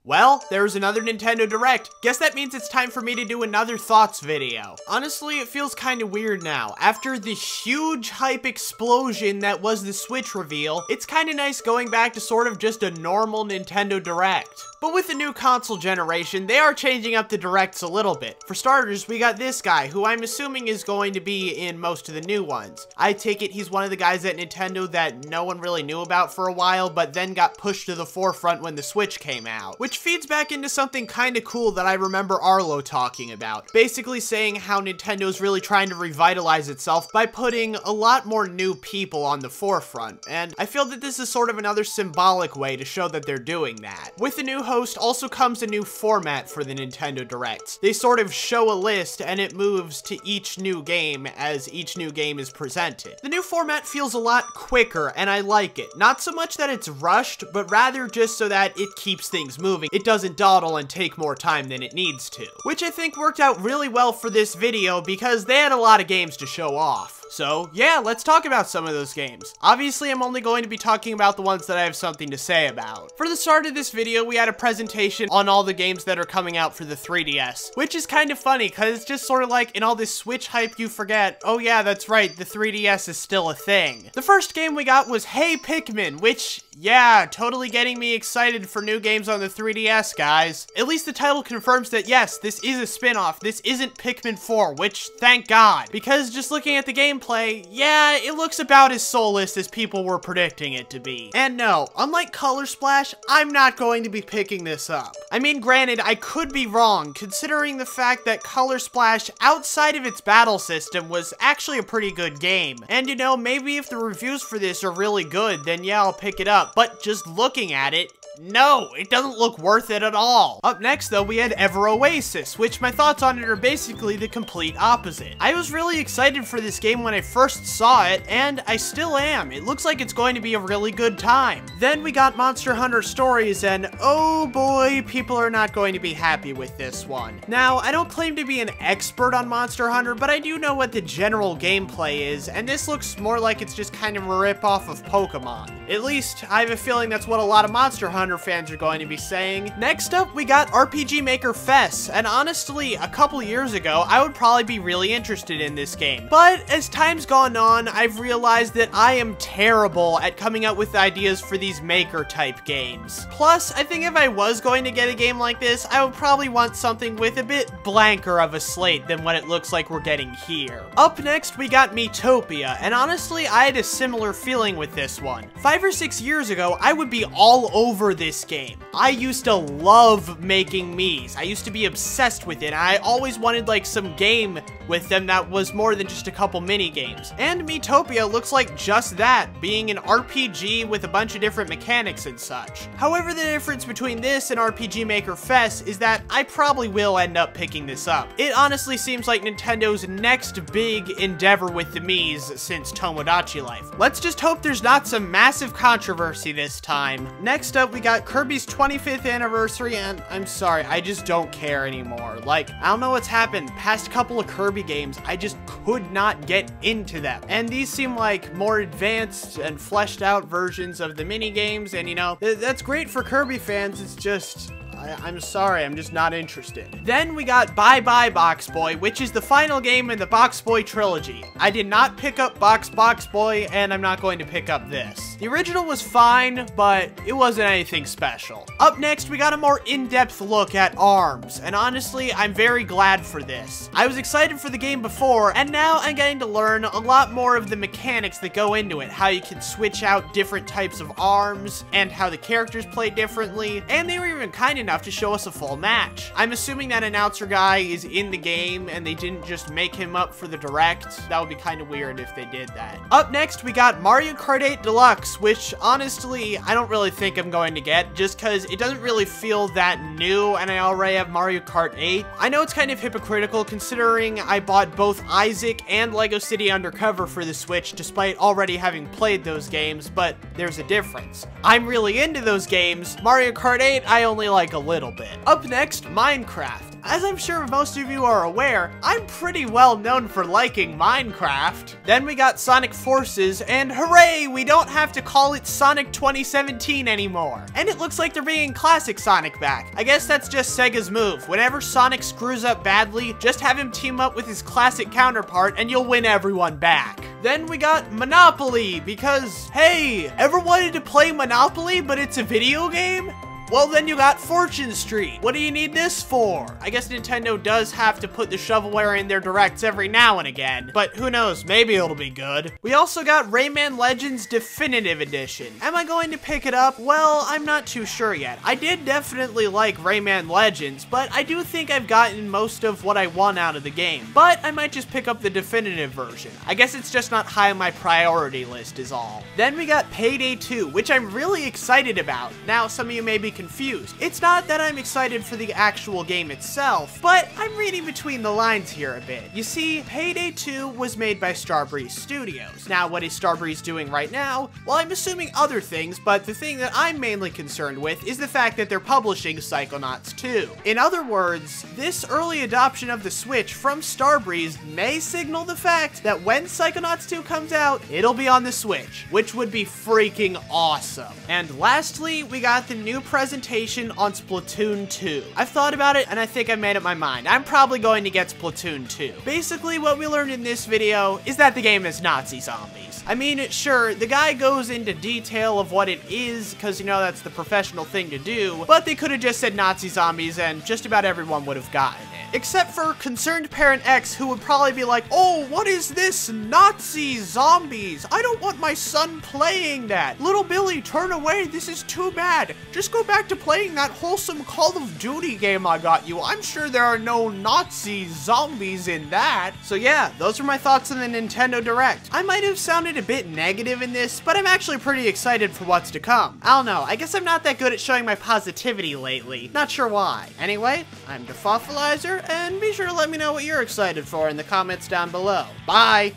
Well, there's another Nintendo Direct. Guess that means it's time for me to do another thoughts video. Honestly, it feels kinda weird now. After the huge hype explosion that was the Switch reveal, it's kinda nice going back to sort of just a normal Nintendo Direct. But with the new console generation, they are changing up the Directs a little bit. For starters, we got this guy, who I'm assuming is going to be in most of the new ones. I take it he's one of the guys at Nintendo that no one really knew about for a while, but then got pushed to the forefront when the Switch came out. Which feeds back into something kinda cool that I remember Arlo talking about. Basically saying how Nintendo's really trying to revitalize itself by putting a lot more new people on the forefront. And I feel that this is sort of another symbolic way to show that they're doing that. With the new host also comes a new format for the Nintendo Directs. They sort of show a list and it moves to each new game as each new game is presented. The new format feels a lot quicker and I like it. Not so much that it's rushed, but rather just so that it keeps things moving. It doesn't dawdle and take more time than it needs to. Which I think worked out really well for this video because they had a lot of games to show off. So yeah, let's talk about some of those games. Obviously, I'm only going to be talking about the ones that I have something to say about. For the start of this video, we had a presentation on all the games that are coming out for the 3DS, which is kind of funny because it's just sort of like in all this Switch hype you forget, oh yeah, that's right, the 3DS is still a thing. The first game we got was Hey Pikmin, which, yeah, totally getting me excited for new games on the 3DS, guys. At least the title confirms that yes, this is a spin-off. This isn't Pikmin 4, which, thank God. Because just looking at the gameplay, yeah, it looks about as soulless as people were predicting it to be. And no, unlike Color Splash, I'm not going to be picking this up. I mean, granted, I could be wrong, considering the fact that Color Splash, outside of its battle system, was actually a pretty good game. And you know, maybe if the reviews for this are really good, then yeah, I'll pick it up. But just looking at it, no, it doesn't look worth it at all. Up next though, we had Ever Oasis, which my thoughts on it are basically the complete opposite. I was really excited for this game when I first saw it, and I still am. It looks like it's going to be a really good time. Then we got Monster Hunter Stories, and oh boy, people are not going to be happy with this one. Now, I don't claim to be an expert on Monster Hunter, but I do know what the general gameplay is, and this looks more like it's just kind of a rip-off of Pokemon. At least, I have a feeling that's what a lot of Monster Hunter fans are going to be saying. Next up, we got RPG Maker Fest, and honestly, a couple years ago, I would probably be really interested in this game. But as time's gone on, I've realized that I am terrible at coming up with ideas for these maker-type games. Plus, I think if I was going to get a game like this, I would probably want something with a bit blanker of a slate than what it looks like we're getting here. Up next, we got Miitopia, and honestly, I had a similar feeling with this one. 5 or 6 years ago, I would be all over this game. I used to love making Miis. I used to be obsessed with it. I always wanted like some game with them that was more than just a couple mini games. And Miitopia looks like just that, being an RPG with a bunch of different mechanics and such. However, the difference between this and RPG Maker Fest is that I probably will end up picking this up. It honestly seems like Nintendo's next big endeavor with the Miis since Tomodachi Life. Let's just hope there's not some massive controversy this time. Next up, we got Kirby's 25th anniversary, and I'm sorry, I just don't care anymore. Like, I don't know what's happened. Past couple of Kirby games, I just could not get into them. And these seem like more advanced and fleshed out versions of the mini games, and you know, that's great for Kirby fans. It's just, I'm sorry, I'm just not interested. Then we got Bye Bye Box Boy, which is the final game in the Box Boy trilogy. I did not pick up Box Boy, and I'm not going to pick up this. The original was fine, but it wasn't anything special. Up next, we got a more in-depth look at ARMS, and honestly, I'm very glad for this. I was excited for the game before, and now I'm getting to learn a lot more of the mechanics that go into it, how you can switch out different types of arms, and how the characters play differently, and they were even kind enough to show us a full match. I'm assuming that announcer guy is in the game and they didn't just make him up for the direct. That would be kind of weird if they did that. Up next, we got Mario Kart 8 Deluxe, which honestly, I don't really think I'm going to get just because it doesn't really feel that new and I already have Mario Kart 8. I know it's kind of hypocritical considering I bought both Isaac and Lego City Undercover for the Switch despite already having played those games, but there's a difference. I'm really into those games. Mario Kart 8, I only like a little bit. Up next, Minecraft. As I'm sure most of you are aware, I'm pretty well known for liking Minecraft. Then we got Sonic Forces, and hooray, we don't have to call it Sonic 2017 anymore. And it looks like they're bringing Classic Sonic back. I guess that's just Sega's move. Whenever Sonic screws up badly, just have him team up with his classic counterpart and you'll win everyone back. Then we got Monopoly, because, hey, ever wanted to play Monopoly but it's a video game? Well, then you got Fortune Street. What do you need this for? I guess Nintendo does have to put the shovelware in their directs every now and again, but who knows, maybe it'll be good. We also got Rayman Legends Definitive Edition. Am I going to pick it up? Well, I'm not too sure yet. I did definitely like Rayman Legends, but I do think I've gotten most of what I want out of the game. But I might just pick up the definitive version. I guess it's just not high on my priority list is all. Then we got Payday 2, which I'm really excited about. Now, some of you may be confused. It's not that I'm excited for the actual game itself, but I'm reading between the lines here a bit. You see, Payday 2 was made by Starbreeze Studios. Now, what is Starbreeze doing right now? Well, I'm assuming other things, but the thing that I'm mainly concerned with is the fact that they're publishing Psychonauts 2. In other words, this early adoption of the Switch from Starbreeze may signal the fact that when Psychonauts 2 comes out, it'll be on the Switch, which would be freaking awesome. And lastly, we got the new presentation on Splatoon 2. I've thought about it and I think I made up my mind. I'm probably going to get Splatoon 2. Basically, what we learned in this video is that the game is Nazi zombies. I mean, sure, the guy goes into detail of what it is, because, you know, that's the professional thing to do, but they could have just said Nazi zombies and just about everyone would have gotten it. Except for Concerned Parent X, who would probably be like, oh, what is this? Nazi zombies. I don't want my son playing that. Little Billy, turn away. This is too bad. Just go back to playing that wholesome Call of Duty game I got you. I'm sure there are no Nazi zombies in that. So yeah, those are my thoughts on the Nintendo Direct. I might have sounded a bit negative in this, but I'm actually pretty excited for what's to come. I don't know, I guess I'm not that good at showing my positivity lately. Not sure why. Anyway, I'm DeFoffalizer, and be sure to let me know what you're excited for in the comments down below. Bye!